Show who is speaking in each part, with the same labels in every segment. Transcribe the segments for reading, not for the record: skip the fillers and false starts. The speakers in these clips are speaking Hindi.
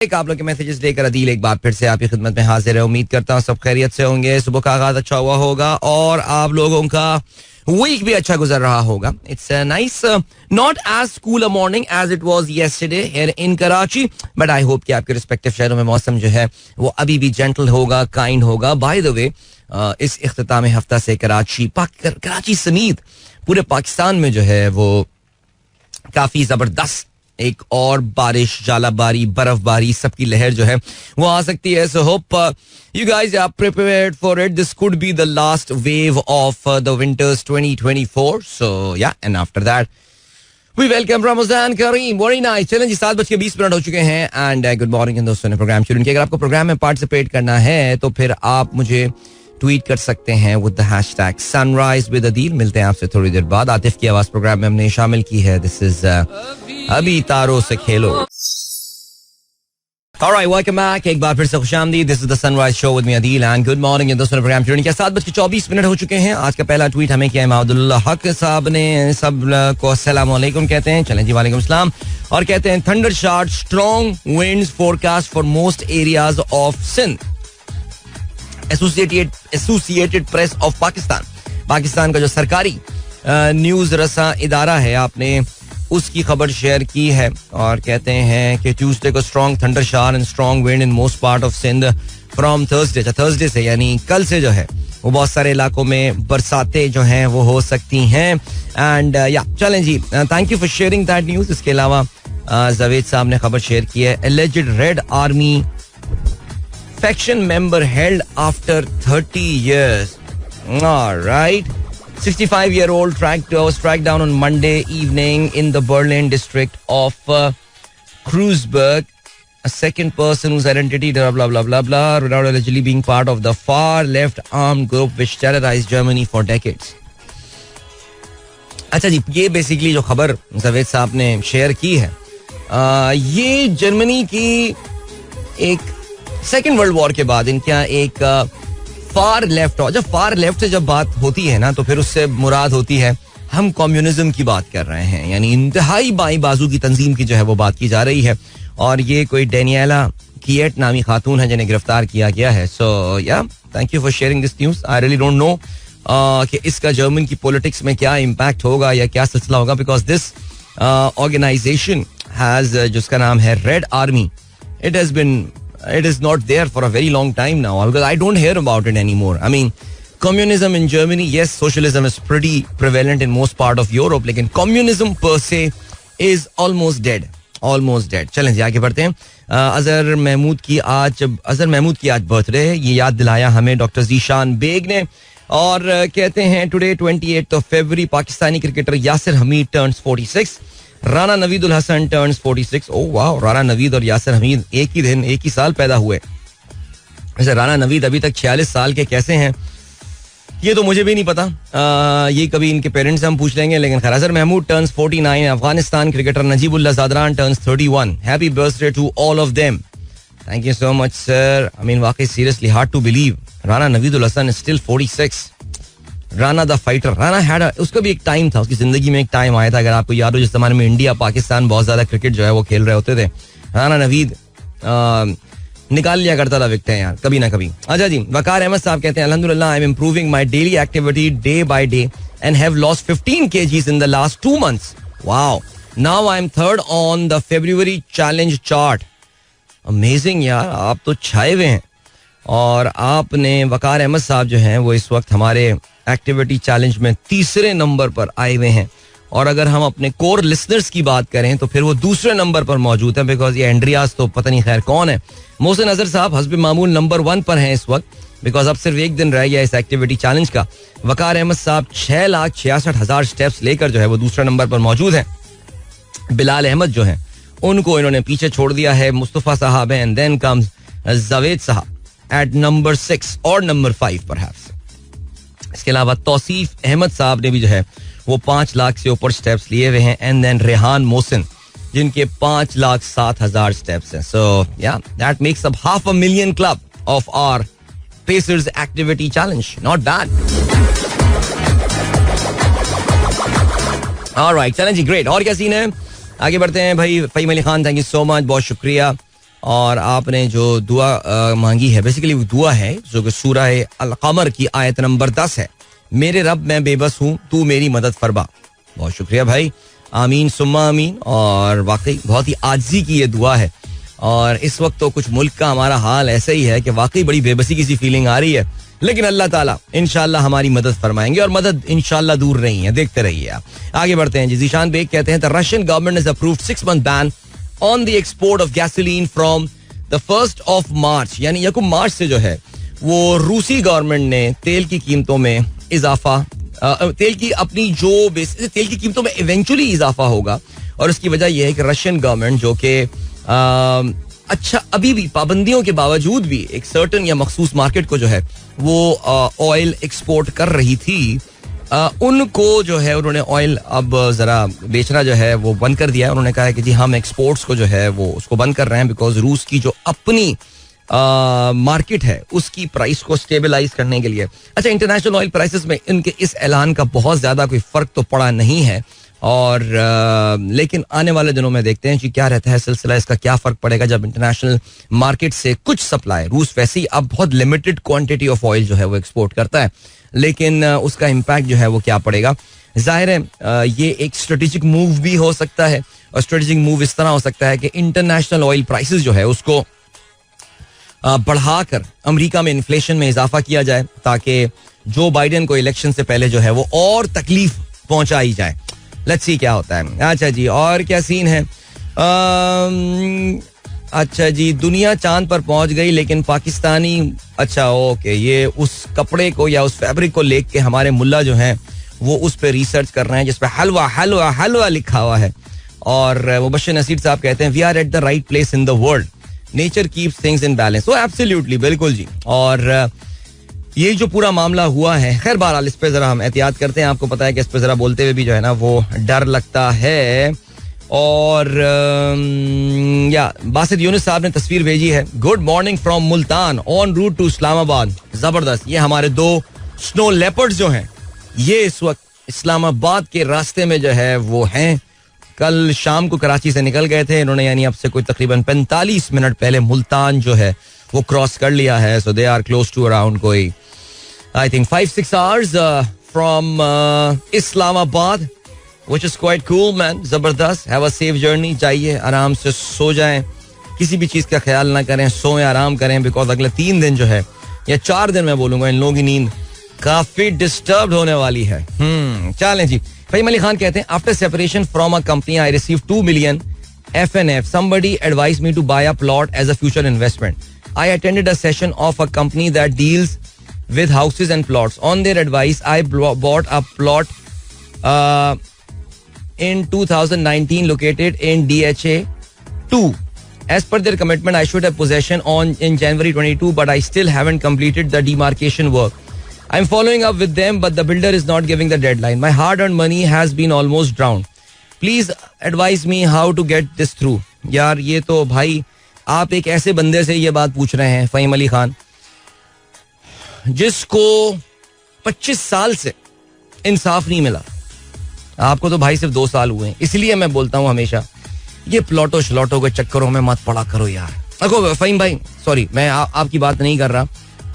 Speaker 1: एक आप लोग के मैसेजेस लेकर अदील एक बार फिर से आपकी खिदमत में हाजिर है. उम्मीद करता हूँ सब खैरियत से होंगे, सुबह का आगाज अच्छा हुआ होगा और आप लोगों का वीक भी अच्छा गुजर रहा होगा. It's nice, not as cool a morning as it was yesterday here in Karachi, but I hope कि आपके रिस्पेक्टिव शहरों में मौसम जो है वो अभी भी जेंटल होगा, काइंड होगा. बाय द वे, इस इख्तिताम हफ्ता से कराची समेत पूरे पाकिस्तान में जो है वो काफी जबरदस्त एक और बारिश, जालाबारी, बर्फबारी, सबकी लहर जो है वो आ सकती है. So hope you guys are prepared for it. This could be the last wave of the winters 2024. So yeah, and after that we welcome Ramzan Kareem. Very nice. चलें जी, 7:20 हो चुके हैं एंड गुड मॉर्निंग दोस्तों ने प्रोग्राम शुरू किया. अगर आपको प्रोग्राम में पार्टिसिपेट करना है तो फिर आप मुझे ट्वीट कर सकते हैं with the hashtag sunrise with Adeel. मिलते हैं आपसे थोड़ी देर बाद. आतिफ की आवाज प्रोग्राम में हमने शामिल की है. दिस इज अभी तारों से खेलो. Alright, welcome back. एक बार फिर से खुशामदीद. This is the Sunrise Show with me Adeel and good morning. दोस्तों ने प्रोग्राम शुरू किया. 7:24 हो चुके हैं. आज का पहला ट्वीट हमें किया महमूदुल्लाह हक साहब ने. सब को अस्सलाम वालेकुम कहते हैं. चलें जी, वालेकुम सलाम. और कहते हैं thunder short, strong winds forecast for most areas of Sindh. Associated press of Pakistan का जो सरकारी न्यूज रसा इदारा है, आपने उसकी खबर शेयर की है और कहते हैं कि ट्यूसडे को strong thunder shower and strong wind in most part of Sindh from Thursday से यानी कल से जो है वो बहुत सारे इलाकों में बरसातें जो हैं वो हो सकती हैं. एंड या चलें जी, thank you for sharing that news. इसके अलावा जावेद साहब ने खबर शेयर की है. Alleged Red Army faction member held after 30 years. All right. 65-year-old was tracked down on Monday evening in the Berlin district of Kreuzberg. A second person whose identity blah blah blah blah blah without allegedly being part of the far left armed group which terrorized Germany for decades. अच्छा जी, ये बेसिकली जो खबर जावेद साहब ने शेयर की है, ये जर्मनी की एक सेकेंड वर्ल्ड वॉर के बाद इनका एक फार लेफ्ट, और जब फार लेफ्ट से जब बात होती है ना तो फिर उससे मुराद होती है हम कम्युनिज्म की बात कर रहे हैं, यानी इंतहाई बाईं बाजू की तंजीम की जो है वो बात की जा रही है. और ये कोई डेनियला किएट नामी खातून है जिन्हें गिरफ्तार किया गया है. सो या, thank you for sharing this news. I really don't no कि इसका जर्मन की पॉलिटिक्स में क्या इम्पैक्ट होगा या क्या सिलसिला होगा, बिकॉज दिस ऑर्गेनाइजेशन हैज, जिसका नाम है red army, it is not there for a very long time now because I don't hear about it anymore. I mean, communism in Germany, yes, socialism is pretty prevalent in most part of Europe, लेकिन communism per se is almost dead. चलें जी, आगे बढ़ते हैं. अजहर महमूद की आज बर्थडे है. ये याद दिलाया हमें डॉक्टर जीशान बेग ने. और कहते हैं टुडे 28 फरवरी Pakistani cricketer Yasir Hamid turns 46. Rana Naveed ul Hasan turns 46. ओह वाह, राना नवीद और यासिर हमीद एक ही दिन एक ही साल पैदा हुए. वैसे राना नवीद अभी तक 46 साल के कैसे हैं ये तो मुझे भी नहीं पता. ये कभी इनके पेरेंट्स से हम पूछ लेंगे. लेकिन खैर, Azhar Mahmood turns 49. Afghanistan cricketer Najibullah Zadran turns 31. Happy birthday to all of them. Thank you so much sir. I mean वाकई seriously hard to believe Rana Naveed ul Hasan is still 46. Rana the fighter. Rana had, उसका भी एक टाइम था, उसकी जिंदगी में एक टाइम आया था, अगर आपको याद हो, जिस जमाने में इंडिया पाकिस्तान बहुत ज्यादा क्रिकेट जो है वो खेल रहे होते थे. राना नवीद निकाल लिया करता था विकेट यार, कभी ना कभी. अच्छा जी, वकार अहमद साहब कहते हैं अल्हम्दुलिल्लाह I am improving my daily activity day by day and have lost 15 kgs in the last 2 months. Wow, now I am 3rd on the February challenge chart. Amazing यार, आप तो छाए हुए हैं. और आपने, वकार अहमद साहब जो हैं वो इस वक्त हमारे एक्टिविटी चैलेंज में 3रे नंबर पर आए हुए हैं. और अगर हम अपने कोर लिसनर्स की बात करें तो फिर वो 2रे नंबर पर मौजूद है, बिकॉज ये एंड्रियास तो पता नहीं खैर कौन है. मोहसिन अजहर साहब हस्ब मामूल नंबर 1 पर हैं इस वक्त, बिकॉज अब सिर्फ एक दिन रह गया इस एक्टिविटी चैलेंज का. वकार अहमद साहब 6,66,000 स्टेप्स लेकर जो है वो 2रे नंबर पर मौजूद हैं. बिलाल अहमद जो हैं उनको इन्होंने पीछे छोड़ दिया है. मुस्तफ़ा साहब हैं, एंड देन कम्स जावेद साहब एट नंबर 6 और नंबर 5 परहैप्स. इसके अलावा तौसीफ अहमद साहब ने भी जो है वो 5 लाख से ऊपर स्टेप्स लिए हुए हैं. एंड देन रेहान मोहसिन जिनके 5,07,000 स्टेप्स हैं. So yeah, that makes up 500,000 club of our pacers activity challenge. Not bad. Alright, चलें जी, ग्रेट. और क्या सीन है, आगे बढ़ते हैं भाई. Faheem Ali Khan, thank you so much, बहुत शुक्रिया. और आपने जो दुआ मांगी है, बेसिकली वो दुआ है जो कि सूरह अल कमर की आयत नंबर 10 है, मेरे रब मैं बेबस हूँ तू मेरी मदद फरमा. बहुत शुक्रिया भाई, आमीन सुम्मा आमीन. और वाकई बहुत ही आजिज़ी की ये दुआ है. और इस वक्त तो कुछ मुल्क का हमारा हाल ऐसा ही है कि वाकई बड़ी बेबसी की सी फीलिंग आ रही है, लेकिन अल्लाह ताला इंशाल्लाह हमारी मदद फरमाएंगे और मदद इंशाल्लाह दूर नहीं है. देखते रहिए आप. आगे बढ़ते हैं जी. जीशान बेग कहते हैं the Russian government has approved 6-month ban on the export of gasoline from the 1st of March. यानी 1 मार्च से जो है वो रूसी गवर्नमेंट ने तेल की कीमतों में इजाफा, तेल की अपनी जो तेल की कीमतों में इवेंचुअली इजाफा होगा. और उसकी वजह यह है कि रशियन गवर्नमेंट जो कि अच्छा अभी भी पाबंदियों के बावजूद भी एक सर्टन या मखसूस मार्केट को जो है वो ऑयल एक्सपोर्ट कर रही थी, उनको जो है उन्होंने ऑयल अब जरा बेचना जो है वो बंद कर दिया है. उन्होंने कहा है कि जी हम एक्सपोर्ट्स को जो है वो उसको बंद कर रहे हैं बिकॉज रूस की जो अपनी मार्केट है उसकी प्राइस को स्टेबलाइज करने के लिए. अच्छा, इंटरनेशनल ऑयल प्राइसेस में इनके इस ऐलान का बहुत ज्यादा कोई फर्क तो पड़ा नहीं है, और लेकिन आने वाले दिनों में देखते हैं कि क्या रहता है सिलसिला, इसका क्या फर्क पड़ेगा जब इंटरनेशनल मार्केट से कुछ सप्लाई, रूस वैसे ही अब बहुत लिमिटेड क्वांटिटी ऑफ ऑयल जो है वो एक्सपोर्ट करता है, लेकिन उसका इम्पैक्ट जो है वो क्या पड़ेगा. जाहिर है ये एक स्ट्रेटेजिक मूव भी हो सकता है, और स्ट्रेटेजिक मूव इस तरह हो सकता है कि इंटरनेशनल ऑयल प्राइसेस जो है उसको बढ़ाकर अमेरिका में इन्फ्लेशन में इजाफा किया जाए ताकि जो बाइडेन को इलेक्शन से पहले जो है वो और तकलीफ पहुंचाई जाए. लेट्स सी क्या होता है. अच्छा जी, और क्या सीन है. अच्छा जी, दुनिया चांद पर पहुंच गई लेकिन पाकिस्तानी, अच्छा ओके, ये उस कपड़े को या उस फैब्रिक को लेके हमारे मुल्ला जो हैं वो उस पर रिसर्च कर रहे हैं जिसपे हलवा हलवा हलवा लिखा हुआ है. और मुबश्शिर नसीर साहब कहते हैं we are at the right place in the world, nature keeps things in balance. Oh absolutely, बिल्कुल जी. और ये जो पूरा मामला हुआ है, खैर बहरहाल इस पे जरा हम एहतियात करते हैं. आपको पता है कि इस पे जरा बोलते हुए भी जो है ना वो डर लगता है. और या बासित यूनुस साहब ने तस्वीर भेजी है, good morning from Multan on route to Islamabad. जबरदस्त. ये हमारे 2 स्नो लेपर्ड्स जो हैं ये इस वक्त इस्लामाबाद के रास्ते में जो है वो हैं. कल शाम को कराची से निकल गए थे इन्होंने, यानी अब से कोई तकरीबन 45 मिनट पहले मुल्तान जो है वो क्रॉस कर लिया है. So they are close to around कोई I think 5-6 hours from Islamabad, which is quite cool man. जबरदस्त. Have a safe journey. जाइए आराम से सो जाएं, किसी भी चीज का ख्याल ना करें, सोएं, आराम करें, बिकॉज अगले 3 दिन जो है या 4 दिन मैं बोलूंगा इन लोगों की नींद काफी डिस्टर्ब होने वाली है. चलें जी. फहीम अली खान कहते हैं after separation from a company I receive 2 million FNF. Somebody advised me to buy a plot as a future investment. I attended a session of a company that deals with houses and plots. On their advice, I bought a plot in 2019 located in DHA 2. As per their commitment, I should have possession in January 22, but I still haven't completed the demarcation work. I'm following up with them, but the builder is not giving the deadline. My hard-earned money has been almost drowned. Please advise me how to get this through. यार ये तो भाई आप एक ऐसे बंदे से ये बात पूछ रहे हैं फहीम अली खान जिसको 25 साल से इंसाफ नहीं मिला. आपको तो भाई सिर्फ 2 साल हुए हैं. इसलिए मैं बोलता हूँ हमेशा ये प्लॉटो श्लॉटो के चक्करों में मत पड़ा करो यार. देखो फहीम भाई, सॉरी मैं आपकी बात नहीं कर रहा.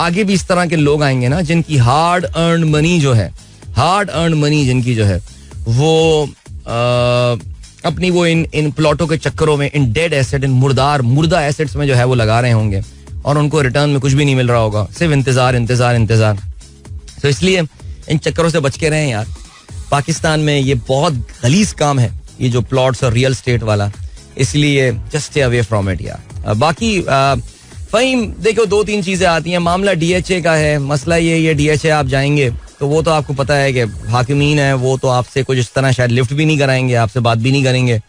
Speaker 1: आगे भी इस तरह के लोग आएंगे ना जिनकी हार्ड अर्न मनी जो है, हार्ड अर्न मनी जिनकी जो है वो अपनी वो इन प्लॉटों के चक्करों में, इन डेड एसेट, इन मुर्दा एसेट्स में जो है वो लगा रहे होंगे और उनको रिटर्न में कुछ भी नहीं मिल रहा होगा, सिर्फ इंतजार इंतजार इंतजार. तो इसलिए इन चक्करों से बच के रहें यार. पाकिस्तान में ये बहुत गलीज काम है ये जो प्लॉट्स और रियल स्टेट वाला, इसलिए just stay away from it यार. बाकी फहीम देखो 2-3 चीजें आती हैं. मामला DHA का है. मसला ये DHA आप जाएंगे तो वो तो आपको पता है कि हाकिमीन है, वो तो आपसे कुछ इस तरह शायद लिफ्ट भी नहीं कराएंगे, आपसे बात भी नहीं करेंगे.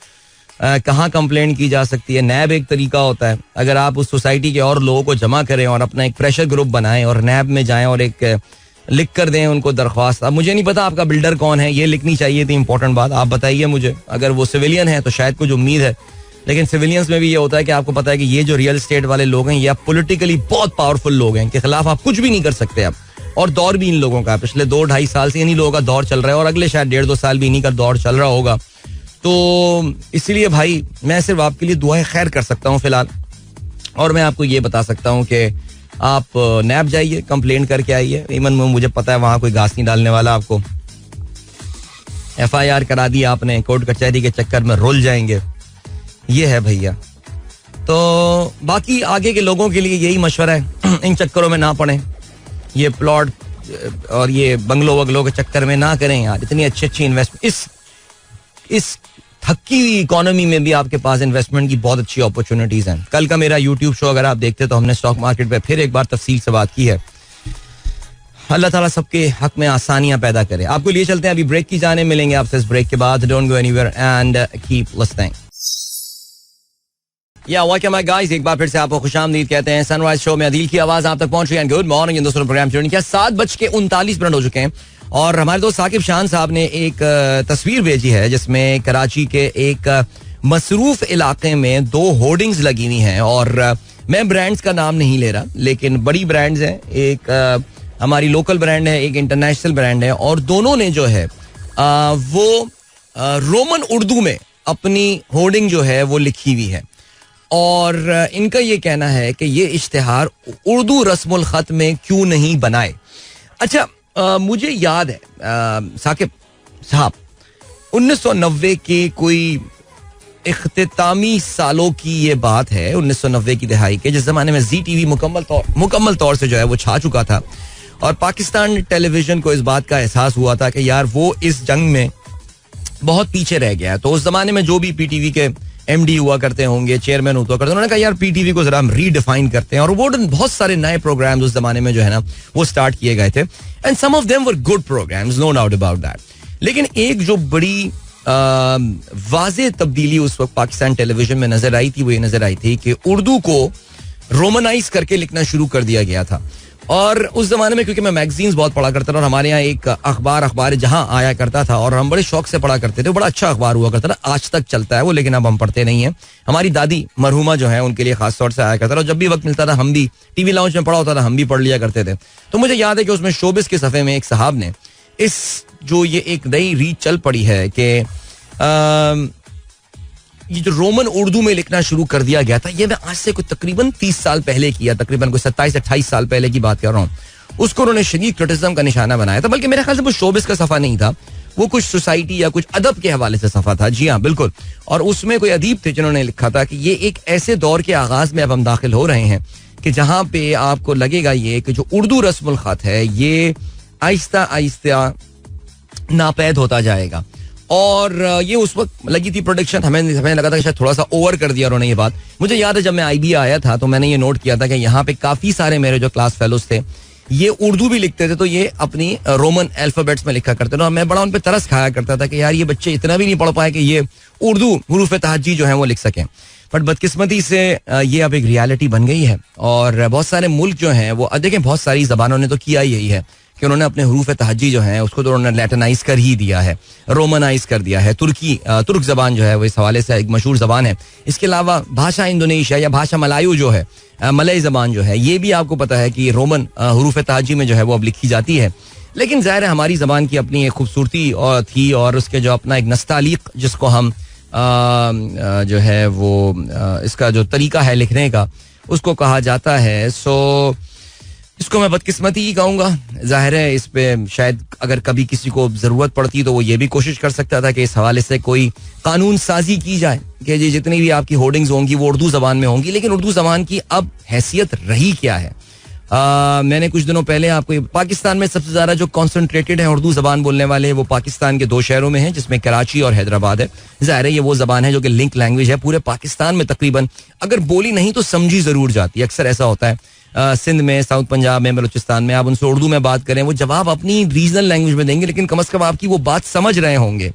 Speaker 1: कहाँ कंप्लेंट की जा सकती है. नैब एक तरीका होता है, अगर आप उस सोसाइटी के और लोगों को जमा करें और अपना एक प्रेशर ग्रुप बनाएं और नैब में जाएं और एक लिख कर दें उनको दरख्वास्त. अब मुझे नहीं पता आपका बिल्डर कौन है, ये लिखनी चाहिए थी. इंपॉर्टेंट बात आप बताइए मुझे. अगर वो सिविलियन है तो शायद कुछ उम्मीद है, लेकिन सिविलियंस में भी ये होता है कि आपको पता है कि ये जो रियल एस्टेट वाले लोग हैं ये पॉलिटिकली बहुत पावरफुल लोग हैं, इनके खिलाफ आप कुछ भी नहीं कर सकते आप. और दौर भी इन लोगों का पिछले 2-2.5 साल से इन्हीं लोगों का दौर चल रहा है और अगले शायद 1.5-2 साल भी इन्हीं का दौर चल रहा होगा. तो इसलिए भाई मैं सिर्फ आपके लिए दुआएं खैर कर सकता हूँ फिलहाल. और मैं आपको ये बता सकता हूँ कि आप नैप जाइए, कंप्लेन करके आइए. इवन मुझे पता है वहां कोई घास नहीं डालने वाला. आपको FIR करा दी आपने, कोर्ट कचहरी के चक्कर में रुल जाएंगे. ये है भैया. तो बाकी आगे के लोगों के लिए यही मशवरा है, इन चक्करों में ना पड़े. ये प्लॉट और ये बंगलो वगलों के चक्कर में ना करें यार. इतनी अच्छी अच्छी इन्वेस्टमेंट इस थकी हुई इकोनॉमी में भी आपके पास इन्वेस्टमेंट की बहुत अच्छी अपॉर्चुनिटीज हैं. कल का मेरा यूट्यूब शो अगर आप देखते तो हमने स्टॉक मार्केट पे फिर एक बार तफसील से बात की है. अल्लाह ताला सबके हक में आसानियां पैदा करे. आपको लिए चलते हैं, अभी ब्रेक की जाने. मिलेंगे आपसे इस ब्रेक के बाद. Don't go anywhere and keep listening. या वेलकम माय गाइस, एक बार फिर से आपको खुशामदीद कहते हैं. सनराइज शो में अदील की आवाज आप तक पहुंच रही है. गुड मॉर्निंग दोस्तों. प्रोग्राम शुरू किया 7:39 हो चुके हैं और हमारे दोस्त साकिब शान साहब ने एक तस्वीर भेजी है जिसमें कराची के एक मसरूफ इलाके में 2 होर्डिंग्स लगी हुई हैं. और मैं ब्रांड्स का नाम नहीं ले रहा, लेकिन बड़ी ब्रांड्स हैं. एक हमारी लोकल ब्रांड है, एक इंटरनेशनल ब्रांड है, और दोनों ने जो है वो रोमन उर्दू में अपनी होर्डिंग जो है वो लिखी हुई है. और इनका ये कहना है कि ये इश्तिहार उर्दू रस्मुल खत में क्यों नहीं बनाए. अच्छा, मुझे याद है साकिब साहब 1990 के कोई इख्तितामी सालों की ये बात है, 1990 की दिहाई के, जिस जमाने में ZTV मुकम्मल तौर से जो है वो छा चुका था. और पाकिस्तान टेलीविजन को इस बात का एहसास हुआ था कि यार वो इस जंग में बहुत पीछे रह गया है. तो उस जमाने में जो भी PTV के MD हुआ करते होंगे, चेयरमैन हुआ करते, उन्होंने कहा यार PTV को जरा हम रीडिफाइन करते हैं. और वो बहुत सारे नए प्रोग्राम्स उस जमाने में जो है ना वो स्टार्ट किए गए थे. And some of them were good programs, no doubt about that. लेकिन एक जो बड़ी वाज़ेह तब्दीली उस वक्त पाकिस्तान टेलीविजन में नजर आई थी, वो ये नजर आई थी कि उर्दू को रोमनाइज करके लिखना शुरू कर दिया गया था. और उस जमाने में क्योंकि मैं मैगजीन्स बहुत पढ़ा करता था और हमारे यहाँ एक अखबार जहां आया करता था और हम बड़े शौक से पढ़ा करते थे, बड़ा अच्छा अखबार हुआ करता था. आज तक चलता है वो, लेकिन अब हम पढ़ते नहीं है. हमारी दादी मरहुमा जो है उनके लिए खास तौर से आया करता था. और जब भी वक्त मिलता था हम भी टीवी लाउंज में पढ़ा होता था, हम भी पढ़ लिया करते थे. तो मुझे याद है कि उसमें शोबिस के सफ़े में एक साहब ने इस जो ये एक नई रीत चल पड़ी है कि ये जो रोमन उर्दू में लिखना शुरू कर दिया गया था, ये मैं आज से कोई तकरीबन 30 साल पहले किया, तकरीबन कोई 27-28 साल पहले की बात कर रहा हूँ. उसको उन्होंने शदीद क्रिटिसिज्म का निशाना बनाया था. बल्कि मेरे ख्याल से वो शोबिस का सफा नहीं था, वो कुछ सोसाइटी या कुछ अदब के हवाले से सफा था. जी हाँ, बिल्कुल. और उसमें कोई अदीब थे जिन्होंने लिखा था कि ये एक ऐसे दौर के आगाज में अब हम दाखिल हो रहे हैं कि जहाँ पे आपको लगेगा ये कि जो उर्दू रस्मुल खत है ये आहिस्ता आहिस्ता नापैद होता जाएगा. और ये उस वक्त लगी थी प्रोडिक्शन. हमें लगा था कि शायद थोड़ा सा ओवर कर दिया उन्होंने ये बात. मुझे याद है जब मैं IB आया था तो मैंने ये नोट किया था कि यहाँ पे काफी सारे मेरे जो क्लास फेलोज थे ये उर्दू भी लिखते थे, तो ये अपनी रोमन अल्फाबेट्स में लिखा करते थे. और मैं बड़ा उन पर तरस खाया करता था कि यार ये बच्चे इतना भी नहीं पढ़ पाए कि ये उर्दू हुरूफ तहज्जी जो है वो लिख सकें. बट बदकिस्मती से ये अब एक रियलिटी बन गई है. और बहुत सारे मुल्क जो हैं वो देखें, बहुत सारी जबानों ने तो किया यही है कि उन्होंने अपने हुरूफ तहज्जी जो है उसको तो उन्होंने लैटिनाइज कर ही दिया है, रोमनाइज कर दिया है. तुर्क जबान जो है वो इस हवाले से एक मशहूर जबान है. इसके अलावा भाषा इंडोनेशिया या भाषा मलायू जो है, मलई जबान जो है, ये भी आपको पता है कि रोमन हुरूफ तहज्जी में जो है वो अब लिखी जाती है. लेकिन ज़ाहिर है हमारी जबान की अपनी एक खूबसूरती थी और उसके जो अपना एक नस्तालीक जिसको हम जो है वो इसका जो तरीका है लिखने का उसको कहा जाता है. सो इसको मैं बदकिस्मती ही कहूँगा. जाहिर है इस पे शायद अगर कभी किसी को ज़रूरत पड़ती तो वो ये भी कोशिश कर सकता था कि इस हवाले से कोई कानून साजी की जाए कि जी जितनी भी आपकी होर्डिंग्स होंगी वो उर्दू ज़बान में होंगी. लेकिन उर्दू ज़बान की अब हैसियत रही क्या है? मैंने कुछ दिनों पहले आपको, पाकिस्तान में सबसे ज़्यादा जो कॉन्सेंट्रेटेड है उर्दू ज़बान बोलने वाले वो पाकिस्तान के 2 शहरों में हैं, जिसमें कराची और हैदराबाद है. ज़ाहिर है ये वो ज़बान है जो कि लिंक लैंग्वेज है पूरे पाकिस्तान में. तकरीबन अगर बोली नहीं तो समझी ज़रूर जाती है. अक्सर ऐसा होता है सिंध में, साउथ पंजाब में, बलूचिस्तान में आप उनसे उर्दू में बात करें, वो जवाब अपनी रीजनल लैंग्वेज में देंगे, लेकिन कम अज कम आपकी वो बात समझ रहे होंगे.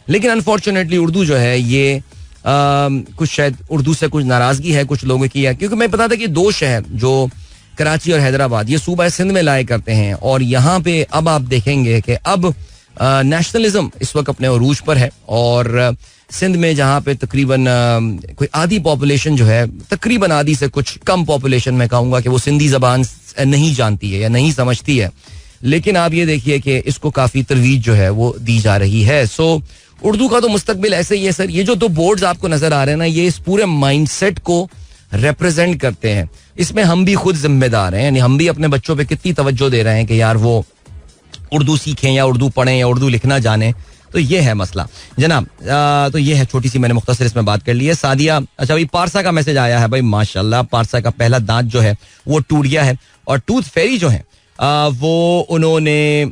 Speaker 1: लेकिन अनफॉर्चुनेटली उर्दू जो है ये कुछ शायद उर्दू से कुछ नाराजगी है कुछ लोगों की, क्योंकि मैं पता था कि 2 शहर जो कराची और हैदराबाद ये सूबा सिंध में लाया करते हैं. और यहाँ पे अब आप देखेंगे कि अब नेशनलिज्म इस वक्त अपने उरूज पर है. और सिंध में जहाँ पे तकरीबन कोई आधी पॉपुलेशन जो है, तकरीबन आधी से कुछ कम पॉपुलेशन में कहूँगा कि वो सिंधी जबान नहीं जानती है या नहीं समझती है. लेकिन आप ये देखिए कि इसको काफ़ी तरवीज जो है वो दी जा रही है. सो उर्दू का तो मुस्तकबिल ऐसे ही है सर. ये जो 2 बोर्ड्स आपको नज़र आ रहे हैं ना, ये इस पूरे माइंडसेट को रिप्रेजेंट करते हैं, इसमें हम भी खुद जिम्मेदार हैं. यानी हम भी अपने बच्चों पे कितनी तवज्जो दे रहे हैं कि यार वो उर्दू सीखें या उर्दू पढ़ें या उर्दू लिखना जाने. तो ये है मसला जनाब. तो ये है, छोटी सी मैंने मुख्तसर इसमें बात कर ली है. सादिया, अच्छा भाई पारसा का मैसेज आया है भाई, माशाल्लाह पारसा का पहला दांत जो है वो टूट गया है. और टूथ फेरी जो है वो उन्होंने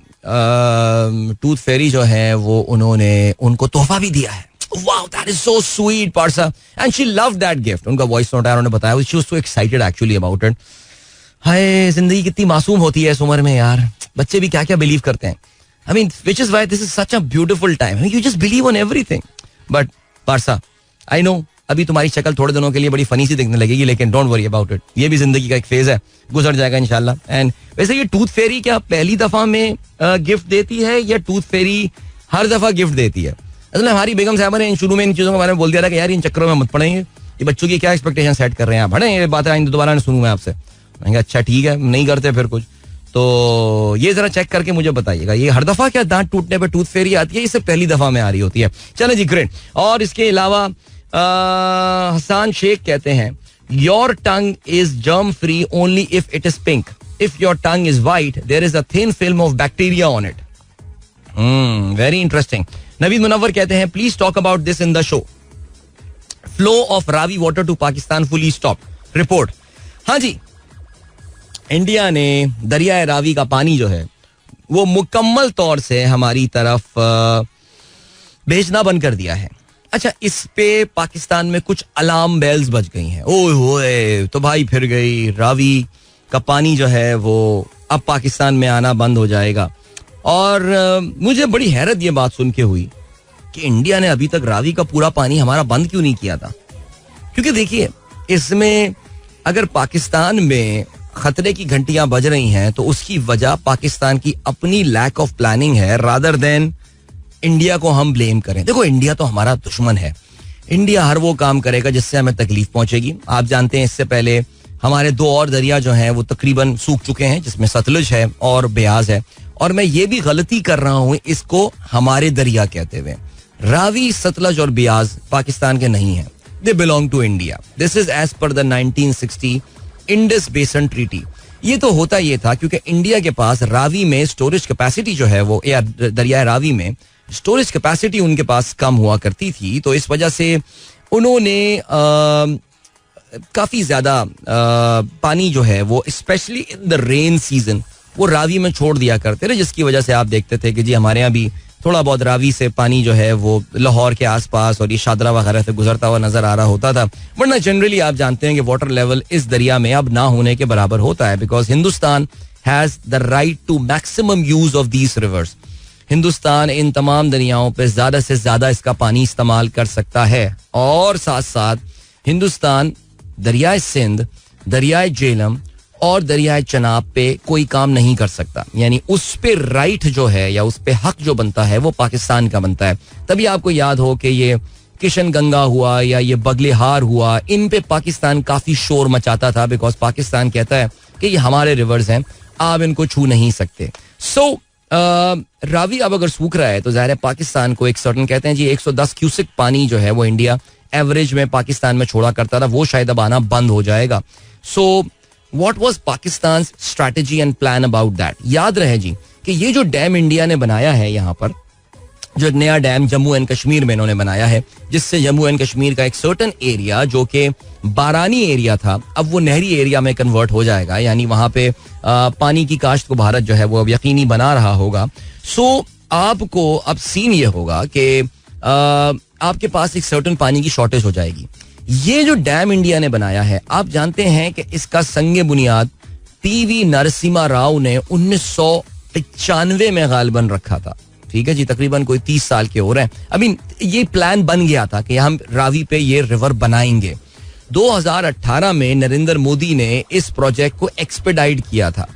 Speaker 1: टूथ फेरी जो है वो उन्होंने उनको तोहफा भी दिया है. Wow, that is so sweet, Parsa. And she loved that gift. उनका वॉइस नोट आया, उन्होंने बताया. She was so excited actually about it. हाय, जिंदगी कितनी मासूम होती है इस उम्र में यार. बच्चे भी क्या क्या बिलीव करते हैं. I mean, which is why this is such a beautiful time. I mean, you just believe on everything. But Parsa, I know अभी तुम्हारी शक्ल थोड़े दिनों के लिए बड़ी फनी सी दिखने लगेगी, लेकिन डोंट वरी अबाउट इट. ये भी जिंदगी का एक फेज है, गुजर जाएगा इंशाल्लाह. एंड वैसे ये टूथ फेरी क्या पहली दफा में गिफ्ट देती है या टूथ फेरी हर दफा गिफ्ट देती है? असल हमारी बेगम साहब ने शुरू में इन चीजों के बारे में बोल दिया था कि यार इन चक्करों में मत पड़ेंगे, ये बच्चों की क्या एक्सपेक्टेशन सेट कर रहे हैं आप, पढ़े ये बातें आएंगे दोबारा नहीं सुनूं मैं आपसे. मैंने अच्छा ठीक है, नहीं करते फिर कुछ. तो ये जरा चेक करके मुझे बताइएगा, ये हर दफा क्या दांत टूटने पे टूथ फेरी आती है, इससे पहली दफा में आ रही होती है. चलो जी, ग्रेट. और इसके अलावा हसान शेख कहते हैं your tongue is germ free only if it is pink. If your tongue is white there is a thin film of bacteria on it. Very interesting. Naveed Munawwar कहते हैं please talk about this in the show. Flow of Ravi water to Pakistan fully stop. Report. हाँ जी, इंडिया ने दरियाए रावी का पानी जो है वो मुकम्मल तौर से हमारी तरफ भेजना बंद कर दिया है. अच्छा, इस पे पाकिस्तान में कुछ अलार्म बेल्स बज गई हैं. ओए होए, तो भाई फिर गई, रावी का पानी जो है वो अब पाकिस्तान में आना बंद हो जाएगा. और मुझे बड़ी हैरत ये बात सुन के हुई कि इंडिया ने अभी तक रावी का पूरा पानी हमारा बंद क्यों नहीं किया था. क्योंकि देखिए, इसमें अगर पाकिस्तान में खतरे की घंटियां बज रही हैं तो उसकी वजह पाकिस्तान की अपनी लैक ऑफ प्लानिंग है, रादर देन इंडिया को हम ब्लेम करें. देखो, इंडिया तो हमारा दुश्मन है. इंडिया हर वो काम करेगा जिससे हमें तकलीफ पहुंचेगी. आप जानते हैं इससे पहले हमारे दो और दरिया जो हैं वो तकरीबन सूख चुके हैं, जिसमें सतलुज है और ब्यास है. और मैं ये भी गलती कर रहा हूं इसको हमारे दरिया कहते हुए. रावी, सतलज और ब्यास पाकिस्तान के नहीं है, they belong to India. This is as per the 1960 Indus basin treaty. ये तो होता ये था क्योंकि इंडिया के पास रावी में स्टोरेज कैपेसिटी जो है वो, या दरिया रावी में स्टोरेज कैपेसिटी उनके पास कम हुआ करती थी. तो इस वजह से उन्होंने काफी ज्यादा पानी जो है वो specially in the rain season वो रावी में छोड़ दिया करते थे, जिसकी वजह से आप देखते थे कि जी हमारे यहाँ भी थोड़ा बहुत रावी से पानी जो है वो लाहौर के आसपास और ये शादरा वगैरह से गुजरता हुआ नजर आ रहा होता था. वरना जनरली आप जानते हैं कि वाटर लेवल इस दरिया में अब ना होने के बराबर होता है, because Hindustan has the right to maximum use of these rivers. Hindustan इन तमाम दरियाओं पे ज्यादा से ज्यादा इसका पानी इस्तेमाल कर सकता है. और साथ साथ हिंदुस्तान दरियाए सिंध, दरियाए झेलम और दरियाए चनाब पे कोई काम नहीं कर सकता. यानी उस पे राइट जो है या उस पे हक जो बनता है वो पाकिस्तान का बनता है. तभी आपको याद हो कि ये किशन गंगा हुआ या ये बगलेहार हुआ, इन पे पाकिस्तान काफी शोर मचाता था, बिकॉज पाकिस्तान कहता है कि ये हमारे रिवर्स हैं, आप इनको छू नहीं सकते. सो रावी अब अगर सूख रहा है तो जाहिर है पाकिस्तान को एक सर्टन, कहते हैं जी 110 क्यूसिक पानी जो है वो इंडिया एवरेज में पाकिस्तान में छोड़ा करता था, वो शायद अब आना बंद हो जाएगा. So what was Pakistan strategy and plan about that? याद रहे जी कि ये जो डैम इंडिया ने बनाया है, यहाँ पर जो नया डैम जम्मू एंड कश्मीर में इन्होंने बनाया है, जिससे जम्मू एंड कश्मीर का एक सर्टन एरिया जो कि बारानी एरिया था अब वो नहरी एरिया में कन्वर्ट हो जाएगा. यानी वहां पे पानी की काश्त को भारत जो है वो अब यकीनी बना रहा होगा. सो आपको अब सीन ये होगा कि आपके पास एक सर्टन पानी की शॉर्टेज हो जाएगी. ये जो डैम इंडिया ने बनाया है, आप जानते हैं कि इसका संगे बुनियाद पीवी नरसिम्हा राव ने 1995 में गालिबन रखा था. ठीक है जी, तकरीबन कोई 30 साल के हो रहे हैं. अभी ये प्लान बन गया था कि हम रावी पे ये रिवर बनाएंगे. 2018 में नरेंद्र मोदी ने इस प्रोजेक्ट को एक्सपेडाइट किया था.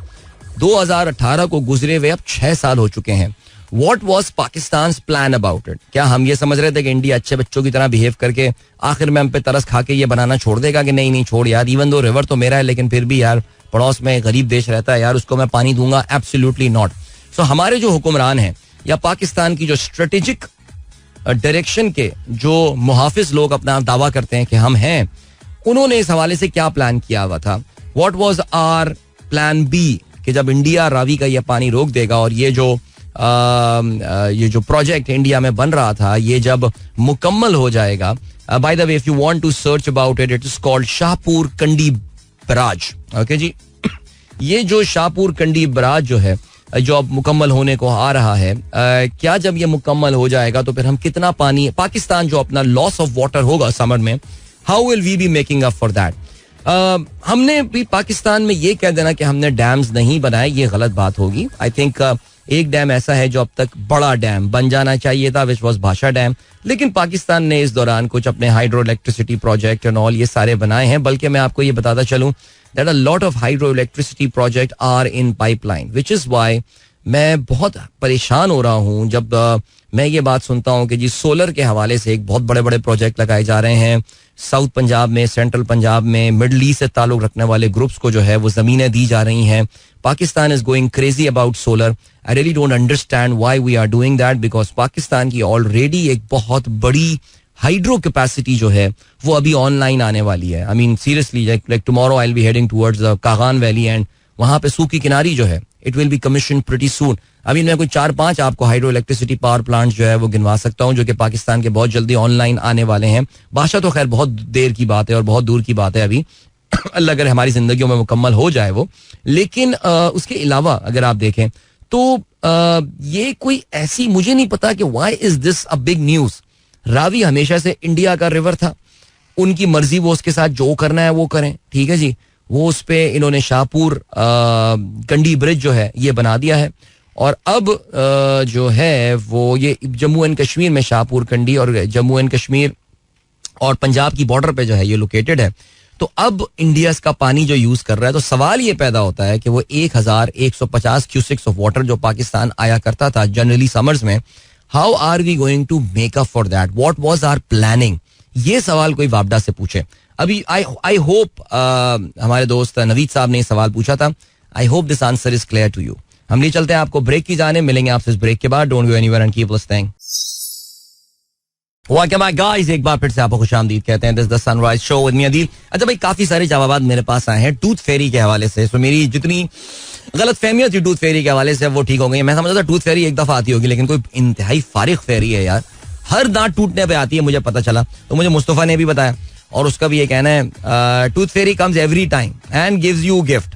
Speaker 1: 2018 को गुजरे हुए अब 6 साल हो चुके हैं. What was Pakistan's plan about it? क्या हम ये समझ रहे थे कि इंडिया अच्छे बच्चों की तरह बिहेव करके आखिर में हम पे तरस खा के ये बनाना छोड़ देगा कि नहीं छोड़ यार, इवन दो रिवर तो मेरा है लेकिन फिर भी यार पड़ोस में गरीब देश रहता है यार, उसको मैं पानी दूंगा? Absolutely not. सो हमारे जो हुक्मरान हैं या पाकिस्तान की जो स्ट्रेटेजिक डायरेक्शन के जो मुहाफिज लोग अपना दावा करते हैं कि हम हैं, उन्होंने इस हवाले से क्या प्लान किया हुआ था, what was our plan B, कि जब इंडिया रावी का ये पानी रोक देगा और ये जो प्रोजेक्ट इंडिया में बन रहा था ये जब मुकम्मल हो जाएगा. By the way, if you want to search about it, it is called Shahpur Kandi barrage. Okay जी, ये जो शाहपुर कंडी बराज जो है, जो अब मुकम्मल होने को आ रहा है, क्या जब ये मुकम्मल हो जाएगा तो फिर हम कितना पानी, पाकिस्तान जो अपना लॉस ऑफ वाटर होगा समर में, how will we be making up for that. हमने भी पाकिस्तान में ये कह देना कि हमने डैम्स नहीं बनाए, ये गलत बात होगी. आई थिंक एक डैम ऐसा है जो अब तक बड़ा डैम बन जाना चाहिए था, विच वॉज भाषा डैम, लेकिन पाकिस्तान ने इस दौरान कुछ अपने hydro electricity project and all ये सारे बनाए हैं. बल्कि मैं आपको ये बताता चलूं that a lot of hydro electricity project are in pipeline, which is why मैं बहुत परेशान हो रहा हूँ जब मैं ये बात सुनता हूँ कि जी सोलर के हवाले से एक बहुत बड़े बड़े प्रोजेक्ट लगाए जा रहे हैं साउथ पंजाब में, सेंट्रल पंजाब में, मिडल ईस्ट से ताल्लुक रखने वाले ग्रुप्स को जो है वो जमीनें दी जा रही हैं. Pakistan is going crazy about solar. I really don't understand why we are doing that, because Pakistan की ऑलरेडी एक बहुत बड़ी हाइड्रो कैपेसिटी जो है वो अभी ऑनलाइन आने वाली है. I mean seriously, like tomorrow I will be heading towards the Kaghan valley and वहां पे सूखी किनारी जो है it will be commission pretty सून. अभी मैं कोई 4-5 आपको हाइड्रो इलेक्ट्रिसिटी पावर प्लांट जो है वो गिनवा सकता हूँ जो कि पाकिस्तान के बहुत जल्दी ऑनलाइन आने वाले हैं. बादशाह तो खैर बहुत देर की बात है और बहुत दूर की बात है अभी, अल्लाह अगर हमारी जिंदगियों में मुकम्मल हो जाए वो. लेकिन उसके अलावा अगर आप देखें तो ये कोई ऐसी, मुझे नहीं पता कि why is this a big news. Ravi हमेशा से इंडिया का रिवर था, उनकी मर्जी, वो उसके साथ जो करना है वो करें, ठीक है जी. वो उस पे इन्होंने शाहपुर कंडी ब्रिज जो है ये बना दिया है और अब जो है वो ये जम्मू एंड कश्मीर में शाहपुर कंडी और जम्मू एंड कश्मीर और पंजाब की बॉर्डर पे जो है ये लोकेटेड है. तो अब इंडिया इसका पानी जो यूज कर रहा है, तो सवाल ये पैदा होता है कि वो 1150 क्यूसिक्स ऑफ वाटर जो पाकिस्तान आया करता था जनरली समर्स में, how are we going to make up for that, what was our planning. ये सवाल कोई वापडा से पूछे. अभी आई होप हमारे दोस्त नवीद साहब ने ये सवाल पूछा था. I hope this answer is clear to you. हम नहीं चलते हैं आपको ब्रेक की जाने, मिलेंगे आपसे इस ब्रेक के बाद. Don't go anywhere and keep listening. Welcome back guys, एक बार फिर से आपको खुशामदीद कहते हैं. This the sunrise show with me Adeel. अच्छा भाई, काफी सारे जवाब मेरे पास आए हैं टूथ फेरी के हवाले से. तो मेरी जितनी गलत फहमियां थी टूथ फेरी के हवाले से वो ठीक हो गई. मैं समझता था टूथ फेरी एक दफा आती होगी, लेकिन कोई इंतहाई फारिग फेरी है यार, हर दांत टूटने पे आती है, मुझे पता चला. तो मुझे मुस्तफा ने भी बताया और उसका भी ये कहना है tooth Pheri comes every time and gives you gift.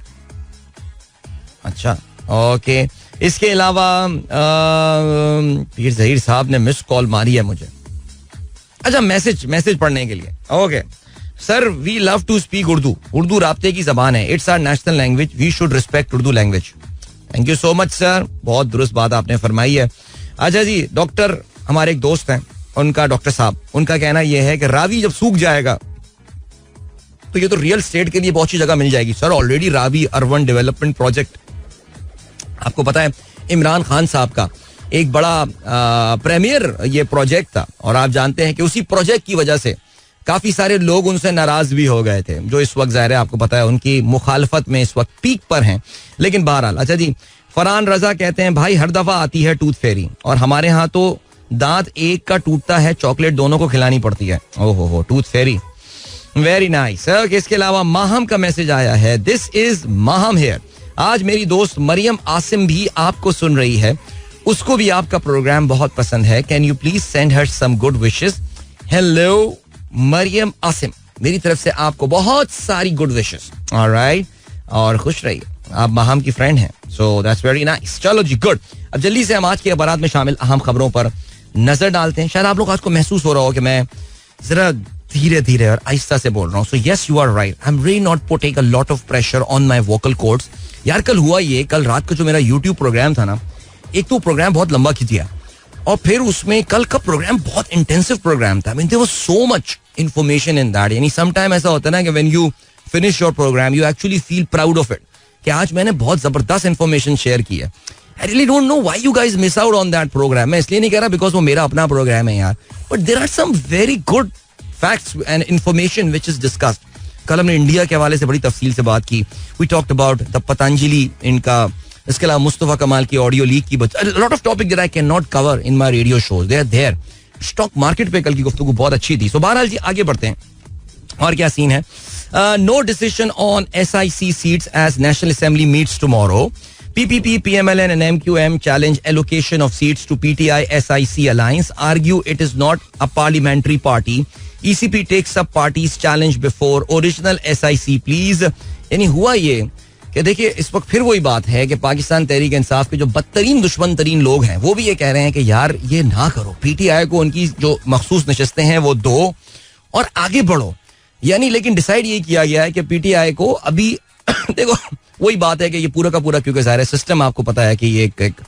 Speaker 1: अच्छा ओके. इसके अलावा पीर जहीर साहब ने मिस कॉल मारी है मुझे. अच्छा, मैसेज पढ़ने के लिए. Okay sir, we love to speak Urdu. Urdu राब्ते की जबान है, it's our national language, we should respect Urdu language. Thank you so much sir, बहुत दुरुस्त बात आपने फरमाई है. अच्छा जी, डॉक्टर हमारे एक दोस्त हैं, उनका डॉक्टर साहब, उनका कहना यह है कि रावी जब सूख जाएगा तो ये तो रियल स्टेट के लिए बहुत सी जगह मिल जाएगी. Sir already Ravi urban development project, आपको पता है इमरान खान साहब का एक बड़ा प्रीमियर ये प्रोजेक्ट था और आप जानते हैं कि उसी प्रोजेक्ट की वजह से काफी सारे लोग उनसे नाराज भी हो गए थे, जो इस वक्त ज़ाहिर है आपको पता है उनकी मुखालफत में इस वक्त पीक पर हैं. लेकिन बहरहाल, अच्छा जी, फरहान रजा कहते हैं भाई हर दफा आती है टूथ फेरी और हमारे यहाँ तो दांत एक का टूटता है, चॉकलेट दोनों को खिलानी पड़ती है. ओहो हो, टूथ फेरी, वेरी नाइस. इसके अलावा माहम का मैसेज आया है, दिस इज माहम हेयर. आज मेरी दोस्त मरियम आसिम भी आपको सुन रही है, उसको भी आपका प्रोग्राम बहुत पसंद है. Can you please send her some good wishes. Hello Mariam Asim, मेरी तरफ से आपको बहुत सारी गुड विशेस. ऑलराइट, और खुश रहिए, आप माहम की फ्रेंड हैं, सो दैट्स वेरी नाइस. चलो जी, गुड. अब जल्दी से हम आज की अखबारात में शामिल अहम खबरों पर नजर डालते हैं. शायद आप लोग आज को महसूस हो रहा हो कि मैं जरा धीरे धीरे और आहिस्ता से बोल रहा हूँ. So yes, you are right, I am really not putting a lot of pressure on my vocal cords. यार कल हुआ ये, कल रात का जो मेरा यूट्यूब प्रोग्राम था ना, एक तो प्रोग्राम बहुत लंबा खींच गया और फिर उसमें कल का प्रोग्राम बहुत इंटेंसिव प्रोग्राम था. I mean there was so much information in that. यानी सम टाइम ऐसा होता है ना कि when you finish your program you actually feel proud of it कि आज मैंने बहुत जबरदस्त इंफॉर्मेशन शेयर की है. I really don't know why you guys miss out on that program. मैं इसलिए नहीं कह रहा बिकॉज वो मेरा अपना प्रोग्राम है यार, but there are some very good facts and information which is discussed. कल हमने इंडिया के हवाले से बड़ी तफसील से बात की. We talked about the Patanjali, इनका, इसके अलावा मुस्तफा कमाल की ऑडियो लीक की, lot of topic that I can not cover in my radio shows, they are there. Stock market पे कल की गुफ्तगू बहुत अच्छी थी. सो बहरहाल जी, आगे बढ़ते हैं. और क्या सीन है? No decision on SIC seats as national assembly meets tomorrow. PPP, PMLN and MQM challenge allocation of seats to PTI SIC alliance. Argue it is not a parliamentary party. ECP takes up party's challenge before original SIC please. यानी हुआ ये कि देखिए इस वक्त फिर वही बात है कि पाकिस्तान तहरीक इंसाफ के जो बदतरीन दुश्मन तरीन लोग हैं वो भी ये कह रहे हैं कि यार ये ना करो, PTI को उनकी जो मखसूस नशस्तें हैं वो दो और आगे बढ़ो. यानी लेकिन डिसाइड ये किया गया है कि PTI को अभी देखो वही बात है कि ये पूरा का पूरा, क्योंकि सारा सिस्टम आपको पता है कि ये एक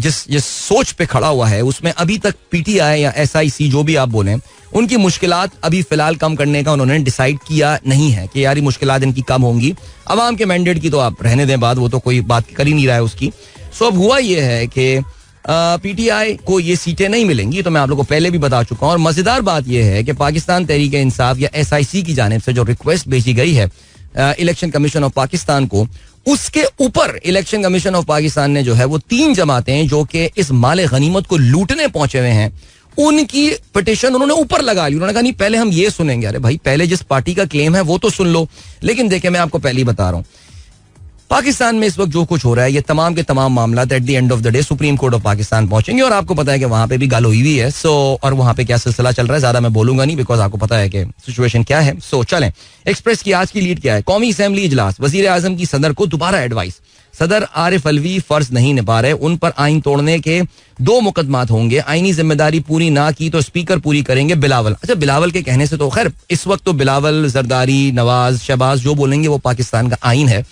Speaker 1: जिस सोच पे खड़ा हुआ है उसमें अभी तक PTI या SIC जो भी आप बोलें उनकी मुश्किलात अभी फिलहाल कम करने का उन्होंने डिसाइड किया नहीं है कि यार ये मुश्किलात इनकी कम होंगी. अवाम के मैंडेट की तो आप रहने दें बात, वो तो कोई बात कर ही नहीं रहा है उसकी. सो अब हुआ ये है कि PTI को ये सीटें नहीं मिलेंगी, तो मैं आप लोगों को पहले भी बता चुका हूं. और मजेदार बात यह है कि पाकिस्तान तहरीक इंसाफ या SIC की जानिब से जो रिक्वेस्ट भेजी गई है इलेक्शन कमीशन ऑफ पाकिस्तान को, उसके ऊपर इलेक्शन कमीशन ऑफ पाकिस्तान ने जो है वो 3 जमातें जो कि इस माले गनीमत को लूटने पहुंचे हुए हैं उनकी पिटिशन उन्होंने ऊपर लगा ली. उन्होंने कहा नहीं पहले हम ये सुनेंगे. अरे भाई पहले जिस पार्टी का क्लेम है वो तो सुन लो. लेकिन देखिए मैं आपको पहले ही बता रहा हूं पाकिस्तान में इस वक्त जो कुछ हो रहा है ये तमाम के तमाम मामला at the end of the day supreme court of Pakistan पहुंचेंगे. और आपको पता है कि वहां पे भी गालो हुई है. सो और वहां पे क्या सिलसिला चल रहा है ज्यादा मैं बोलूंगा नहीं, बिकॉज आपको पता है कि सिचुएशन क्या है. सो चलें, एक्सप्रेस की आज की लीड क्या है? कौमी असेंबली इजलास, वजीर आजम की सदर को दोबारा एडवाइस. सदर आरिफ अलवी फर्ज नहीं निभा रहे, उन पर आइन तोड़ने के 2 मुकदमात होंगे. आईनी जिम्मेदारी पूरी ना की तो स्पीकर पूरी करेंगे बिलावल. अच्छा, बिलावल के कहने से तो खैर इस वक्त तो बिलावल, जरदारी, नवाज, शहबाज जो बोलेंगे वो पाकिस्तान का आइन है.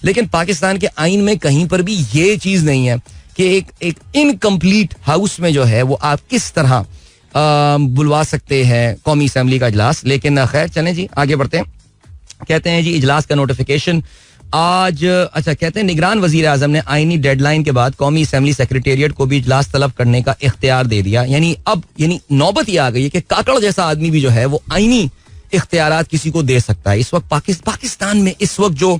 Speaker 1: लेकिन पाकिस्तान के आइन में कहीं पर भी ये चीज नहीं है कि एक इनकम्प्लीट हाउस में जो है वो आप किस तरह बुलवा सकते हैं कौमी असेंबली का इजलास. लेकिन खैर चलें जी आगे बढ़ते हैं. कहते हैं जी इजलास का नोटिफिकेशन आज. अच्छा, कहते हैं निगरान वजीर आजम ने आईनी डेडलाइन के बाद कौमी असेंबली सेक्रेटेरिएट को भी इजलास तलब करने का इख्तियार दे दिया. यानी अब नौबत ये आ गई है कि काकड़ जैसा आदमी भी जो है वो आईनी इख्तियारात किसी को दे सकता है. इस वक्त पाकिस्तान में इस वक्त जो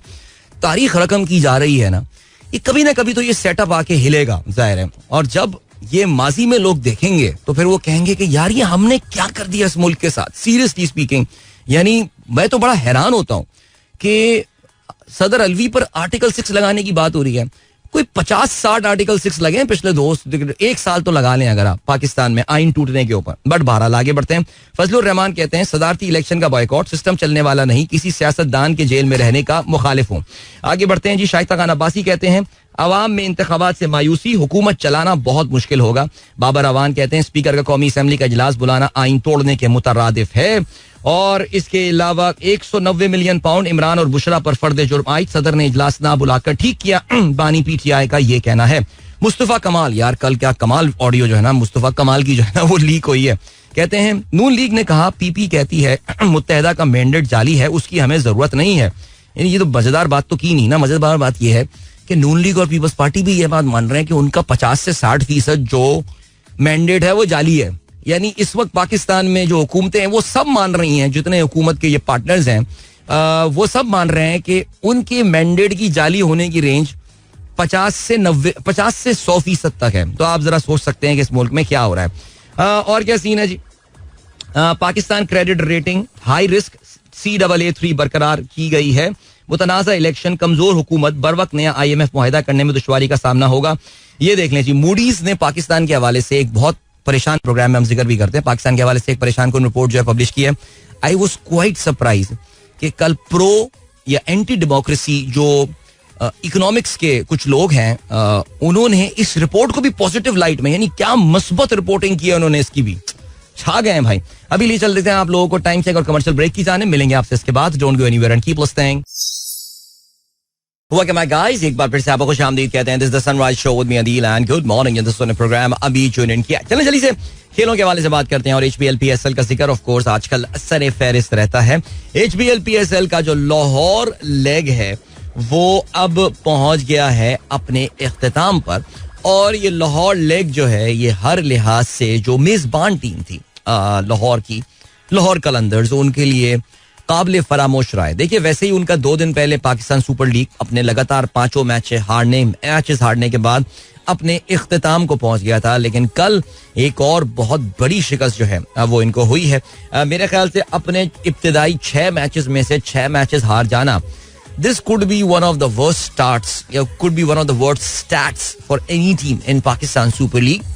Speaker 1: तारीख रकम की जा रही है ना, ये कभी ना कभी तो ये सेटअप आके हिलेगा जाहिर है. और जब ये माजी में लोग देखेंगे तो फिर वो कहेंगे कि यार ये हमने क्या कर दिया इस मुल्क के साथ. सीरियसली स्पीकिंग, यानी मैं तो बड़ा हैरान होता हूं कि सदर अलवी पर आर्टिकल 6 लगाने की बात हो रही है. कोई 50-60 आर्टिकल 6 लगे हैं पिछले 1 साल तो लगा लें अगर आप पाकिस्तान में आइन टूटने के ऊपर. बट बहरहाल आगे बढ़ते हैं. फजलुर रहमान कहते हैं सदारती इलेक्शन का बॉयकॉट, सिस्टम चलने वाला नहीं, किसी सियासतदान के जेल में रहने का मुखालिफ हूं. आगे बढ़ते हैं जी. शाइस्ता खान अब्बासी कहते हैं अवाम में इंतखाबात से मायूसी, हुकूमत चलाना बहुत मुश्किल होगा. बाबर अवान कहते हैं स्पीकर का कौमी असेंबली का इजलास बुलाना आइन तोड़ने के मुतरादिफ है. और इसके अलावा 190 मिलियन पाउंड इमरान और बुशरा पर फर्द जुर्म आयद, सदर ने इजलास ना बुलाकर ठीक किया. बानी PTI का ये कहना है. मुस्तफा कमाल, यार कल क्या कमाल ऑडियो जो है ना मुस्तफा कमाल की जो है ना वो लीक हुई है. कहते हैं नून लीग ने कहा PP कहती है मुत्तहदा का मैंडेट जाली है, उसकी हमें जरूरत नहीं है. ये तो मजेदार बात तो की नहीं ना. मजेदार बात यह है कि नून लीग और पीपल्स पार्टी भी ये बात मान रहे हैं कि उनका 50 से 60% जो मैंडेट है वो जाली है. यानी इस वक्त पाकिस्तान में जो हुकूमतें हैं वो सब मान रही हैं, जितने हुकूमत के ये पार्टनर्स हैं वो सब मान रहे हैं कि उनके मैंडेट की जाली होने की रेंज 50 से 100% तक है. तो आप जरा सोच सकते हैं कि इस मुल्क में क्या हो रहा है. और क्या सीन है जी. Pakistan credit rating high risk CAA3 बरकरार की गई है. मुतनाज़ा इलेक्शन, कमजोर हुकूमत, बर वक्त नया IMF मुआहिदा करने में दुश्वारी का सामना होगा. ये देख लें जी. मूडीज ने पाकिस्तान के हवाले से एक बहुत परेशान, प्रोग्राम में हम जिक्र भी करते हैं, पाकिस्तान के हवाले से एक परेशान कुन रिपोर्ट जो है पब्लिश की है. आई वॉज क्वाइट सरप्राइज कि कल प्रो या एंटी डेमोक्रेसी जो इकोनॉमिक्स के कुछ लोग हैं उन्होंने इस रिपोर्ट को भी पॉजिटिव लाइट में, यानी क्या मस्बत रिपोर्टिंग की है उन्होंने, इसकी भी छा गए हैं भाई. अभी लिए चल देते हैं आप लोगों को टाइम चेक और कमर्शियल ब्रेक की जाने. मिलेंगे आपसे इसके बाद. Don't go anywhere and keep listening. हुआ क्या माय गाइस, एक बार फिर से आपको खुशामदीद कहते हैं. This is the sunrise show with me Adeel and good morning. In this program अभी ट्यून इन किया. चलें जल्दी से खेलों के हवाले से बात करते हैं. और HBL PSL का जिक्र ऑफ कोर्स आजकल सरे फहरिस्त रहता है. HBL PSL का जो लाहौर लेग है वो अब पहुंच गया है अपने इख्तिताम पर. और ये लाहौर लेग जो है ये हर लिहाज से जो मेजबान टीम थी लाहौर की, लाहौर कलंदर्स, उनके लिए काबिल फरामोश रहा है. देखिए वैसे ही उनका 2 दिन पहले पाकिस्तान सुपर लीग अपने लगातार 5 मैचेस हारने के बाद अपने इख्तिताम को पहुंच गया था, लेकिन कल एक और बहुत बड़ी शिकस्त जो है वो इनको हुई है. मेरे ख्याल से अपने इब्तिदाई 6 मैचेस में से 6 मैचेस हार जाना, this could be one of the worst starts, could be one of the worst stats for any team in Pakistan Super League.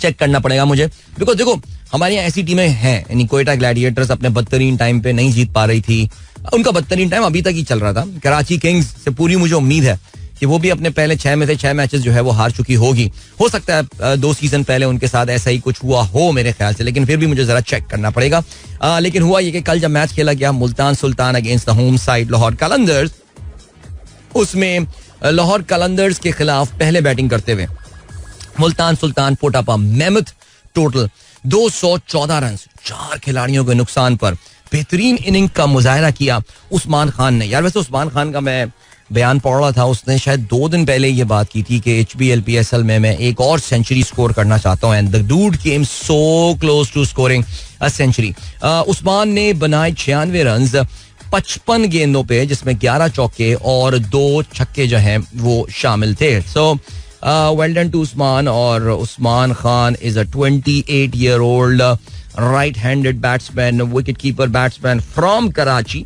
Speaker 1: Check करना पड़ेगा मुझे, बिकॉज देखो हमारे यहाँ ऐसी टीमें हैं, यानी कोयटा ग्लैडिएटर्स अपने बदतरीन टाइम पे नहीं जीत पा रही थी, उनका बदतरीन टाइम अभी तक ही चल रहा था. कराची किंग्स से पूरी मुझे उम्मीद है कि वो भी अपने पहले 6 में से 6 मैचेस जो है वो हार चुकी होगी. हो सकता है 2 सीजन पहले उनके साथ ऐसा ही कुछ हुआ हो मेरे ख्याल से, लेकिन फिर भी मुझे जरा चेक करना पड़ेगा. लेकिन हुआ ये कि कल जब मैच खेला गया Multan Sultan against the home side Lahore Qalandars, उसमें लाहौर कलंदर्स के खिलाफ पहले बैटिंग करते हुए Multan Sultan put up a mammoth total 214 run 4 खिलाड़ियों के नुकसान पर बेहतरीन इनिंग का मुजाहरा किया उस्मान खान ने. यार वैसे उस्मान खान का मैं बयान पढ़ रहा था, उसने शायद 2 दिन पहले ये बात की थी कि HBL PSL में मैं एक और सेंचुरी स्कोर करना चाहता हूं, and the dude came so close to scoring a century. Usman ने बनाए 96 रन 55 गेंदों पे, जिसमें 11 चौके और 2 छक्के जो हैं वो शामिल थे. So well done to Usman. और Usman Khan is a 28-year-old right-handed batsman, wicket keeper batsman from Karachi.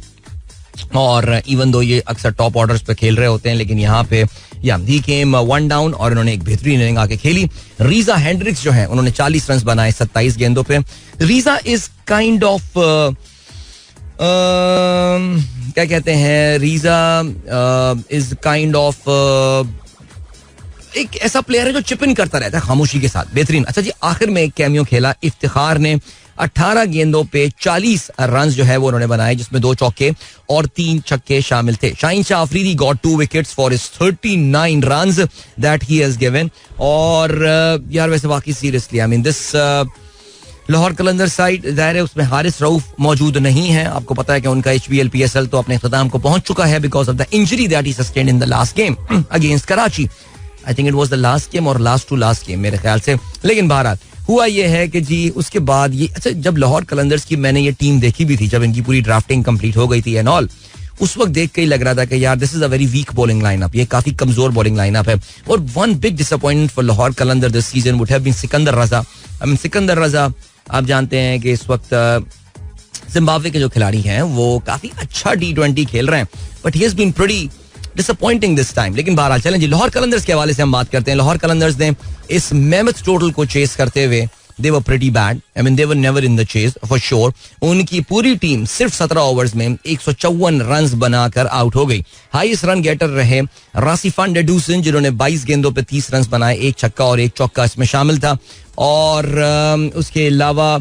Speaker 1: और इवन दो ये अक्सर टॉप ऑर्डर्स पे खेल रहे होते हैं, लेकिन यहाँ पे ही केम 1 डाउन और इन्होंने एक बेहतरीन इनिंग आके खेली. रीजा हेंड्रिक्स जो है उन्होंने 40 रन बनाए 27 गेंदों पे. रीजा इज काइंड ऑफ क्या कहते हैं, रीजा इज काइंड ऑफ एक ऐसा प्लेयर है जो चिप इन करता रहता है खामोशी के साथ, बेहतरीन. अच्छा जी, आखिर में एक कैमियो खेला इफ्तिखार ने. 18 गेंदों पे 40 रन जो है वो उन्होंने बनाए, जिसमें 2 चौके और 3 छक्के शामिल थे. Shaheen Shah Afridi got 2 wickets for his 39 runs that he has given. और यार वैसे बाकी seriously I mean this Lahore Qalandar side जाहिर है उसमें हारिस रऊफ मौजूद नहीं है. आपको पता है कि उनका HBL PSL तो अपने इख्तिताम को पहुंच चुका है because of the injury that he sustained in the last game against Karachi. I think it was the last game और लास्ट टू लास्ट गेम मेरे ख्याल से. लेकिन बहरहाल हुआ ये है कि जी उसके बाद ये, अच्छा जब लाहौर कलंदर्स की मैंने ये टीम देखी भी थी, जब इनकी पूरी ड्राफ्टिंग कंप्लीट हो गई थी एंड ऑल, उस वक्त देख के ही लग रहा था कि यार this is a very weak bowling lineup, ये काफी कमजोर बॉलिंग लाइनअप है. और one big disappointment for Lahore Qalandar this season would have been Sikandar Raza. I mean Sikandar Raza आप जानते हैं कि इस वक्त जिम्बाब्वे के जो खिलाड़ी हैं वो काफी अच्छा T20 खेल रहे हैं, but he has been pretty disappointing this time. लेकिन बहरहाल चलें जी, लाहौर कलंदर्स के हवाले से हम बात करते हैं. लाहौर कलंदर्स ने इस मेमथ टोटल को चेस करते हुए they were pretty bad. I mean, they were never in the chase for sure. उनकी पूरी टीम सिर्फ 17 ओवर्स में 154 रन बनाकर आउट हो गई. हाईएस्ट रन गेटर रहे रासिफान डेडूसन, जिन्होंने 22 गेंदों पे 30 रन बनाए, 1 छक्का और 1 चौका इसमें शामिल था. और उसके अलावा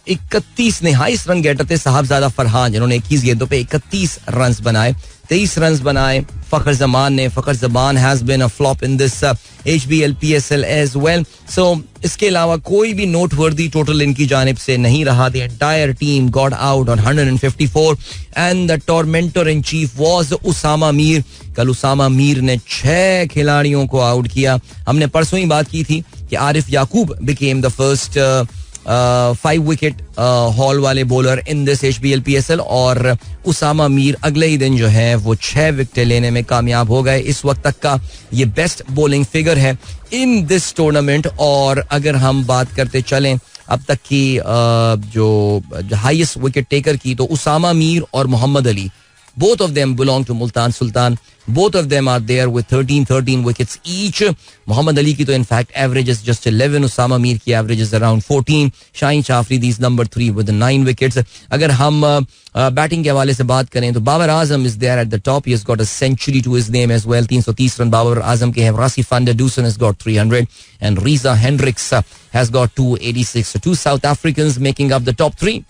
Speaker 1: 31 ने हाईएस्ट रन गेटर थे साहबजादा फरहान, जिन्होंने 21 गेंदों पे 31 रन बनाए. 23 रन बनाए फखर जमान ने. Fakhar Zaman has been a flop in this HBL PSL as well. So इसके अलावा कोई भी नोटवर्दी टोटल इनकी जानिब से नहीं रहा. The entire team got out on 154 and the tormentor in chief was Usama Mir. कल उसामा मीर ने 6 खिलाड़ियों को आउट किया. हमने परसों ही बात की थी कि Arif Yaqoob became the first 5 wicket haul वाले bowler in this HBL PSL, और उसामा मीर अगले ही दिन जो है वो 6 विकेट लेने में कामयाब हो गए. इस वक्त तक का ये बेस्ट बॉलिंग फिगर है इन दिस टूर्नामेंट. और अगर हम बात करते चलें अब तक की जो हाईएस्ट विकेट टेकर की, तो उसामा मीर और Mohammad Ali, both of them belong to Multan Sultan. Both of them are there with 13 wickets each. Mohammad Ali की तो in fact average is just 11. Usama Mir की average is around 14. Shaheen Shah Afridi is number 3 with 9 wickets. अगर हम बैटिंग के हवाले से बात करें तो Babar Azam is there at the top. He has got a century to his name as well. 330 run Babar Azam के हैं. Rasifan Dedusan has got 300 and Reza Hendricks has got 286. So 2 South Africans making up the top 3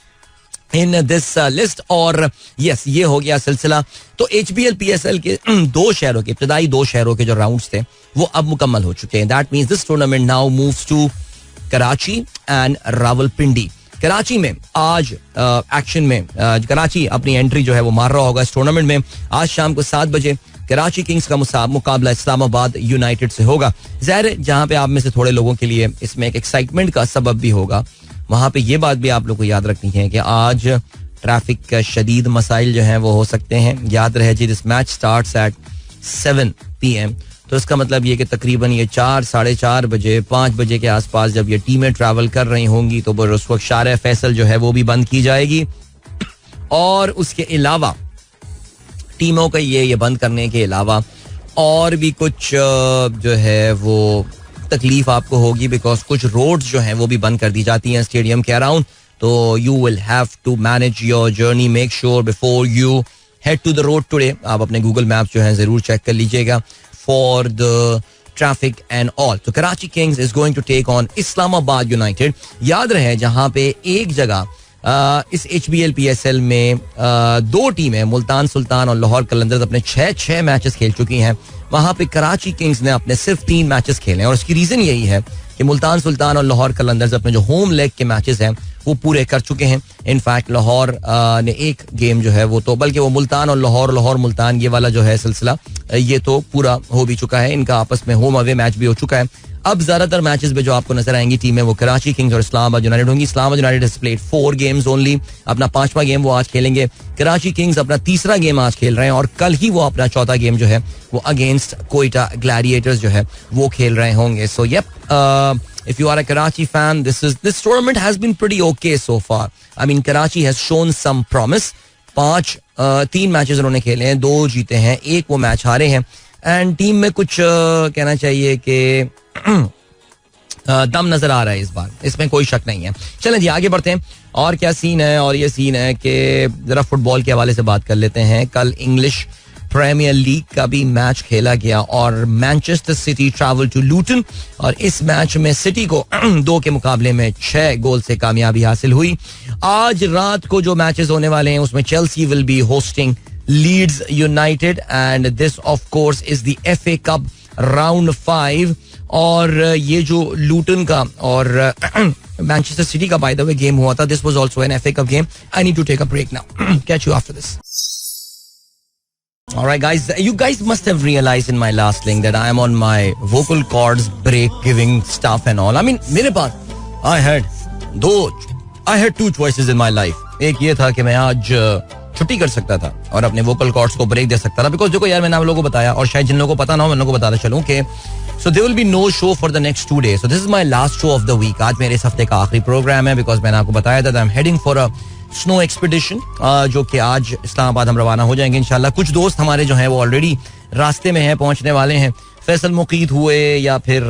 Speaker 1: in this list. और यस, ये हो गया सिलसिला. तो HBL PSL के 2 शहरों के इब्तिदाई 2 शहरों के जो राउंड्स थे वो अब मुकम्मल हो चुके हैं. That means this tournament now moves to Karachi and Rawalpindi. Karachi में आज एक्शन में कराची अपनी एंट्री जो है वो मार रहा होगा इस टूर्नामेंट में. आज शाम को 7 बजे कराची किंग्स का मुकाबला इस्लामाबाद यूनाइटेड से होगा. ज़ाहिर जहां पे आप में से थोड़े लोगों के लिए इसमें एक एक्साइटमेंट का सबब भी होगा, वहां पे ये बात भी आप लोग को याद रखनी है कि आज ट्रैफिक का शदीद मसाइल जो हैं वो हो सकते हैं. याद रहे जी, this match starts at 7 PM. तो इसका मतलब ये कि तकरीबन ये 4, 4:30 बजे, 5 बजे के आसपास जब ये टीमें ट्रैवल कर रही होंगी तो उस वक्त शार फैसल जो है वो भी बंद की जाएगी. और उसके अलावा टीमों का ये बंद करने के अलावा और भी कुछ जो है वो तकलीफ आपको होगी, बिकॉज कुछ रोड्स जो हैं वो भी बंद कर दी जाती हैं स्टेडियम के अराउंड. तो you will have to manage your journey. Make sure before you head to the road today, आप अपने गूगल मैप्स जो हैं जरूर चेक कर लीजिएगा for the traffic and all. तो Karachi Kings is going to take on Islamabad United. याद रहे जहां पे एक जगह इस HBL PSL में 2 टीमें मुल्तान सुल्तान और लाहौर कलंदर्स अपने 6 मैचेस खेल चुकी हैं, वहां पे कराची किंग्स ने अपने सिर्फ 3 मैचेस खेले हैं. और इसकी रीजन यही है कि मुल्तान सुल्तान और लाहौर कलंदर्स अपने जो होम लेग के मैचेस हैं वो पूरे कर चुके हैं. इनफैक्ट लाहौर ने एक गेम जो है वो तो, बल्कि वो मुल्तान और लाहौर मुल्तान ये वाला जो है सिलसिला ये तो पूरा हो भी चुका है. इनका आपस में होम अवे मैच भी हो चुका है. अब ज्यादातर मैचेस में जो आपको नजर आएंगी टीमें वो कराची किंग्स और इस्लामाबाद यूनाइटेड होंगी. Islamabad United has played 4 games only. अपना 5वां गेम वो आज खेलेंगे. कराची किंग्स अपना 3रा गेम आज खेल रहे हैं और कल ही वो अपना 4था गेम जो है वो अगेंस्ट कोयटा ग्लैडिएटर्स जो है वो खेल रहे होंगे. सो Yelp, if you are a Karachi fan, this tournament has been pretty okay so far. I mean, Karachi has shown some promise. 3 matches उन्होंने खेले हैं, 2 जीते हैं, 1 वो मैच हारे हैं. एंड टीम में कुछ कहना चाहिए कि दम नजर आ रहा है इस बार, इसमें कोई शक नहीं है. चलें जी आगे बढ़ते हैं. और क्या सीन है, और ये सीन है कि जरा फुटबॉल के हवाले से बात कर लेते हैं. कल इंग्लिश प्रीमियर लीग का भी मैच खेला गया और Manchester city travel to Lutan और इस मैच में सिटी को 2 के मुकाबले में 6 गोल से कामयाबी हासिल हुई. आज रात को जो मैचेस होने वाले हैं उसमें Chelsea will be hosting Leeds United and this of course is the FA cup round 5. और ये जो लूटन का और मैनचेस्टर सिटी का बाय द वे गेम हुआ था, this was also an FA cup game. I need to take a break now. Catch you after this. Alright guys, you guys must have realized in my last link that I am on my vocal cords break giving stuff and all. I mean, मेरे पास I had 2 choices in my life. एक ये था कि मैं आज छुट्टी कर सकता था और अपने vocal cords को ब्रेक दे सकता था, बिकॉज देखो यार मैंने आप लोगों को बताया और शायद जिन लोगों को पता ना हो मैं लोगों को बताता चलूं कि so there will be no show for the next 2 days. So this is my last show of the week. आज मेरे इस हफ्ते का आखिरी प्रोग्राम है, बिकॉज मैंने आपको बताया था I'm heading for a snow expedition जो कि आज इस्लामाबाद हम रवाना हो जाएंगे इंशाल्लाह. कुछ दोस्त हमारे जो हैं वो ऑलरेडी रास्ते में हैं, पहुंचने वाले हैं. फैसल मुकीद हुए या फिर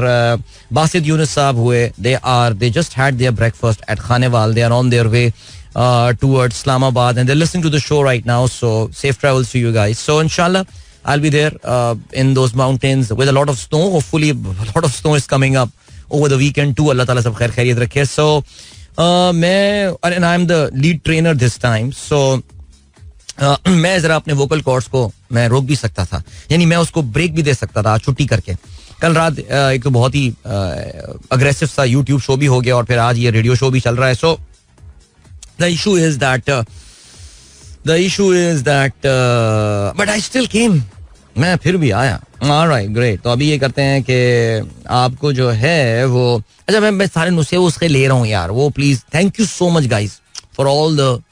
Speaker 1: बासित यूनुस साहब हुए, they just had their breakfast at Khanewal. They are on their way towards Islamabad and they're listening to the show right now. So safe travels to you guys. So inshallah I'll be there in those mountains with a lot of snow. Hopefully a lot of snow is coming up over the weekend too. Allah Taala सब खैर खैरियत रखे. So मैं and I am the lead trainer this time. So मैं जरा अपने वोकल कॉर्ड्स को मैं रोक भी सकता था, यानी मैं उसको ब्रेक भी दे सकता था छुट्टी करके. कल रात एक तो बहुत ही अग्रेसिव सा यूट्यूब शो भी हो गया और फिर आज ये रेडियो शो भी चल रहा है. So the issue is that but I still came, मैं फिर भी आया. Alright great. तो अभी ये करते हैं कि आपको जो है वो, अच्छा मैं सारे नुस्खे उसके ले रहा हूँ यार, वो please thank you so much guys for all the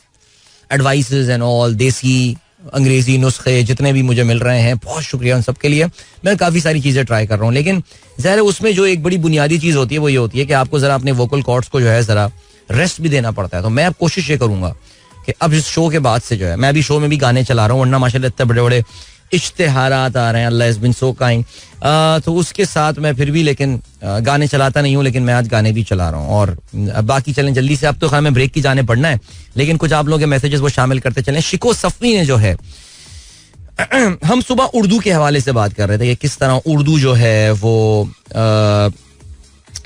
Speaker 1: advices and all. देसी अंग्रेजी नुस्खे जितने भी मुझे मिल रहे हैं, बहुत शुक्रिया उन सब के लिए. मैं काफ़ी सारी चीज़ें ट्राई कर रहा हूँ, लेकिन ज़ाहिर है उसमें जो एक बड़ी बुनियादी चीज़ होती है वो ये होती है कि आपको ज़रा अपने वोकल कॉर्ड्स को जो है ज़रा रेस्ट भी देना पड़ता है. तो मैं अब कोशिश ये करूँगा कि अब इस शो के बाद से जो है, मैं अभी शो में भी गाने चला रहा हूँ, वरना माशाल्लाह इतने बड़े बड़े इश्तिहारात आ रहे हैं, अल्लाह हैज़ बीन सो काइंड. तो उसके साथ मैं फिर भी लेकिन गाने चलाता नहीं हूँ, लेकिन मैं आज गाने भी चला रहा हूँ. और बाकी चलें जल्दी से, अब तो खैर मैं ब्रेक की जाने पड़ना है, लेकिन कुछ आप लोगों के मैसेजेस वो शामिल करते चलें. शिको सफ़ी ने जो है, हम सुबह उर्दू के हवाले से बात कर रहे थे कि किस तरह उर्दू जो है वो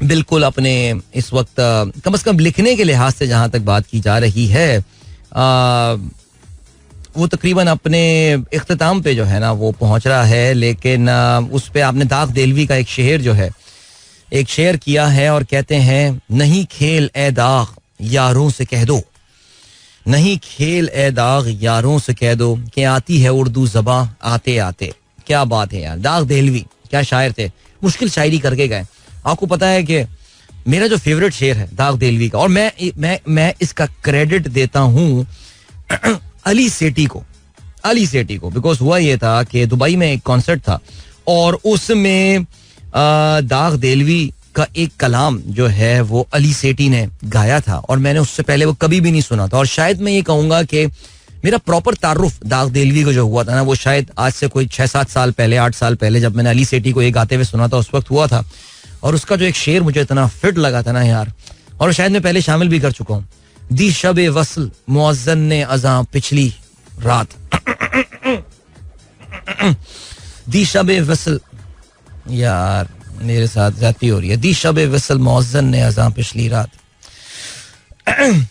Speaker 1: बिल्कुल अपने इस वक्त कम से कम लिखने के लिहाज से जहाँ तक बात की जा रही है वो तकरीबन अपने इख्तिताम पे जो है ना वो पहुंच रहा है. लेकिन उस पे आपने दाग देलवी का एक शेर जो है, एक शेर किया है और कहते हैं, नहीं खेल ए दाग यारों से कह दो, नहीं खेल ए दाग यारों से कह दो कि आती है उर्दू ज़बां आते आते. क्या बात है यार, दाग देलवी क्या शायर थे, मुश्किल शायरी करके गए. आपको पता है कि मेरा जो फेवरेट शेर है दाग देलवी का, और मैं इसका क्रेडिट देता हूँ अली सेठी को, बिकॉज हुआ ये था कि दुबई में एक कॉन्सर्ट था और उसमें दाग देलवी का एक कलाम जो है वो अली सेठी ने गाया था और मैंने उससे पहले वो कभी भी नहीं सुना था. और शायद मैं ये कहूँगा कि मेरा प्रॉपर तारुफ दाग देलवी को जो हुआ था ना वो शायद आज से कोई 6-7 साल पहले, 8 साल पहले जब मैंने अली सेठी को ये गाते हुए सुना था उस वक्त हुआ था. और उसका जो एक शेर मुझे इतना फिट लगा था ना यार, और शायद मैं पहले शामिल भी कर चुका हूँ. दी शब वसल मुअज्जन ने अज़ां पिछली रात, दी शब वसल, यार मेरे साथ ज्यादती हो रही है. दी शब वसल मुअज्जन ने अज़ां पिछली रात,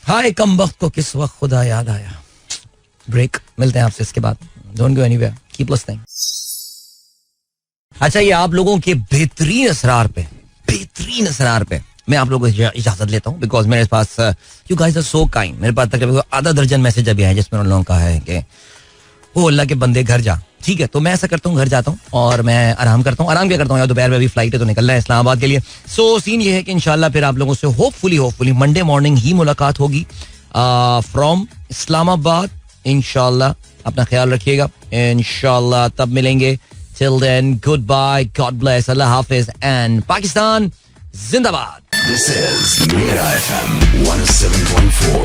Speaker 1: हाय कम वक्त को किस वक्त खुदा याद आया. ब्रेक, मिलते हैं आपसे इसके बाद. Don't go anywhere, keep listening. अच्छा, ये आप लोगों के बेहतरीन असरार पे मैं आप लोगों को इजाजत लेता हूँ बिकॉज मेरे पास you guys are so kind. मेरे पास तकरीबन आधा दर्जन मैसेज अभी है जिसमें उन लोगों का है कि वो अल्लाह के बंदे घर जा. ठीक है, तो मैं ऐसा करता हूँ, घर जाता हूँ और मैं आराम करता हूँ. आराम क्या करता हूँ यार, दोपहर में अभी फ्लाइट है तो निकलना है इस्लामाबाद के लिए. सो सीन ये है कि इंशाल्लाह फिर आप लोगों से होपफुली मंडे मॉर्निंग ही मुलाकात होगी फ्रॉम इस्लामाबाद. इंशाल्लाह अपना ख्याल रखिएगा, इंशाल्लाह तब मिलेंगे. Till then good bye, God bless, अल्लाह हाफिज एंड पाकिस्तान जिंदाबाद.
Speaker 2: This is Mira FM 107.4.